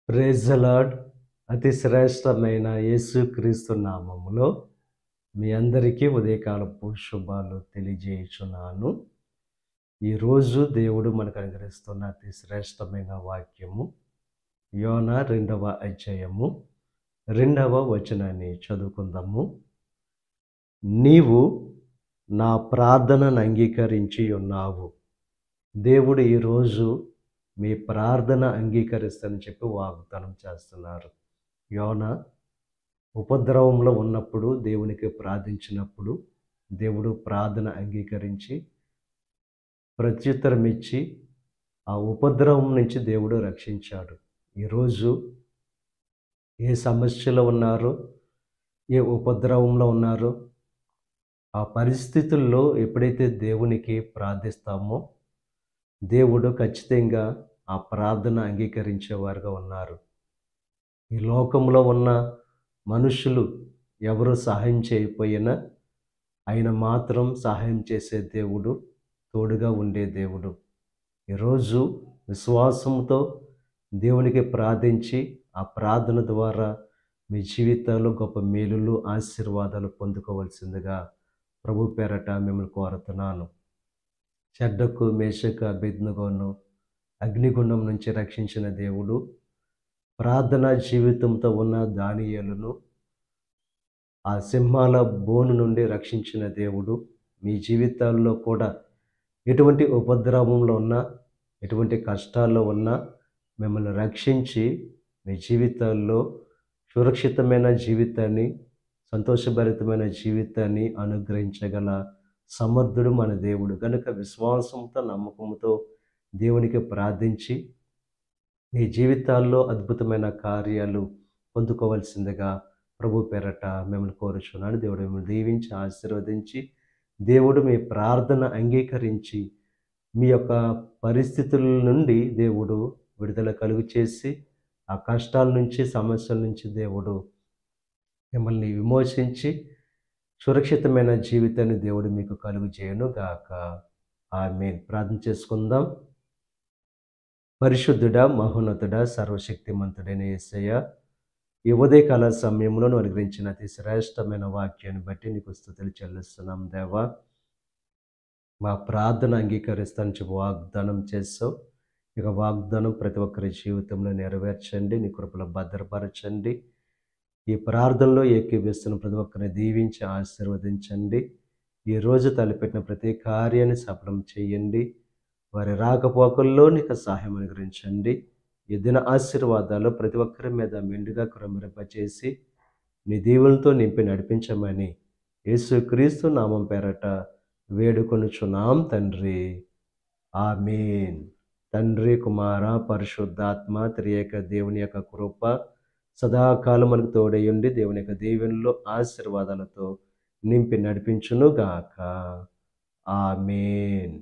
Praise the lord. అతి శ్రేష్టమైన యేసుక్రీస్తు నామములో మీ అందరికీ ఉదయకాలపు శుభాలు తెలియజేయుచున్నాను. ఈరోజు దేవుడు మనకు అనుగ్రహిస్తున్న అతి శ్రేష్టమైన వాక్యము యోనా 2వ అధ్యాయము 2వ వచనాన్ని చదువుకుందాము. నీవు నా ప్రార్థనను అంగీకరించి ఉన్నావు. దేవుడు ఈరోజు మీ ప్రార్థన అంగీకరిస్తానని చెప్పి వాగ్దానం చేస్తున్నారు. యోనా ఉపద్రవంలో ఉన్నప్పుడు దేవునికి ప్రార్థించినప్పుడు దేవుడు ప్రార్థన అంగీకరించి ప్రత్యుత్తరం ఇచ్చి ఆ ఉపద్రవం నుంచి దేవుడు రక్షించాడు. ఈరోజు ఏ సమస్యలో ఉన్నారో, ఏ ఉపద్రవంలో ఉన్నారో, ఆ పరిస్థితుల్లో ఎప్పుడైతే దేవునికి ప్రార్థిస్తామో దేవుడు ఖచ్చితంగా ఆ ప్రార్థన అంగీకరించేవారుగా ఉన్నారు. ఈ లోకంలో ఉన్న మనుషులు ఎవరు సహాయం చేయకపోయినా ఆయన మాత్రం సహాయం చేసే దేవుడు, తోడుగా ఉండే దేవుడు. ఈరోజు విశ్వాసంతో దేవునికి ప్రార్థించి ఆ ప్రార్థన ద్వారా మీ జీవితాల్లో గొప్ప మేలులు, ఆశీర్వాదాలు పొందుకోవాల్సిందిగా ప్రభు పేరట మిమ్మల్ని కోరుతున్నాను. షడ్రకు, మేషకు, అబేద్నెగోను అగ్నిగుండం నుంచి రక్షించిన దేవుడు, ప్రార్థనా జీవితంతో ఉన్న దానియేలును ఆ సింహాల బోను నుండి రక్షించిన దేవుడు, మీ జీవితాల్లో కూడా ఎటువంటి ఉపద్రవంలో ఉన్నా, ఎటువంటి కష్టాల్లో ఉన్నా మిమ్మల్ని రక్షించి మీ జీవితాల్లో సురక్షితమైన జీవితాన్ని, సంతోషభరితమైన జీవితాన్ని అనుగ్రహించగల సమర్థుడు మన దేవుడు. కనుక విశ్వాసంతో, నమ్మకంతో దేవునికి ప్రార్థించి మీ జీవితాల్లో అద్భుతమైన కార్యాలు పొందుకోవాల్సిందిగా ప్రభు పేరట మిమ్మల్ని కోరుచున్నాను. దేవుడు మిమ్మల్ని దీవించి ఆశీర్వదించి, దేవుడు మీ ప్రార్థన అంగీకరించి మీ యొక్క పరిస్థితుల నుండి దేవుడు విడుదల కలుగు చేసి ఆ కష్టాల నుంచి, సమస్యల నుంచి దేవుడు మిమ్మల్ని విమోచించి సురక్షితమైన జీవితాన్ని దేవుడు మీకు కలుగు చేయను గాక. ఆమేన్. ప్రార్థన చేసుకుందాం. పరిశుద్ధుడా, మహోన్నతుడా, సర్వశక్తిమంతుడైన యేసయ్య, ఈ ఉదయకాల సమయంలో నువ్వు అనుగ్రహించిన అతి శ్రేష్టమైన వాక్యాన్ని బట్టి నీకు స్తుతులు చెల్లిస్తున్నాం దేవా. మా ప్రార్థన అంగీకరిస్తానని చెప్పి వాగ్దానం చేస్తావు. ఇక వాగ్దానం ప్రతి ఒక్కరి జీవితంలో నెరవేర్చండి, నీ కృపలో భద్రపరచండి. ఈ ప్రార్థనలో ఏకీభవిస్తున్న ప్రతి ఒక్కరిని దీవించి ఆశీర్వదించండి. ఈరోజు తలపెట్టిన ప్రతి కార్యాన్ని సఫలం చేయండి. వారి రాకపోకల్లో నీకు సహాయం అనుగ్రహించండి. ఈ దిన ఆశీర్వాదాలు ప్రతి ఒక్కరి మీద మెండుగా కురమరింపచేసి నీ దీవులతో నింపి నడిపించమని యేసుక్రీస్తు నామం పేరట వేడుకొనుచున్నాం తండ్రి. ఆమేన్. తండ్రి, కుమార, పరిశుద్ధాత్మ త్రియేక దేవుని యొక్క కృప సదాకాలం మనకు తోడయుండి దేవుని యొక్క దీవెనలో ఆశీర్వాదాలతో నింపి నడిపించును గాక. ఆమేన్.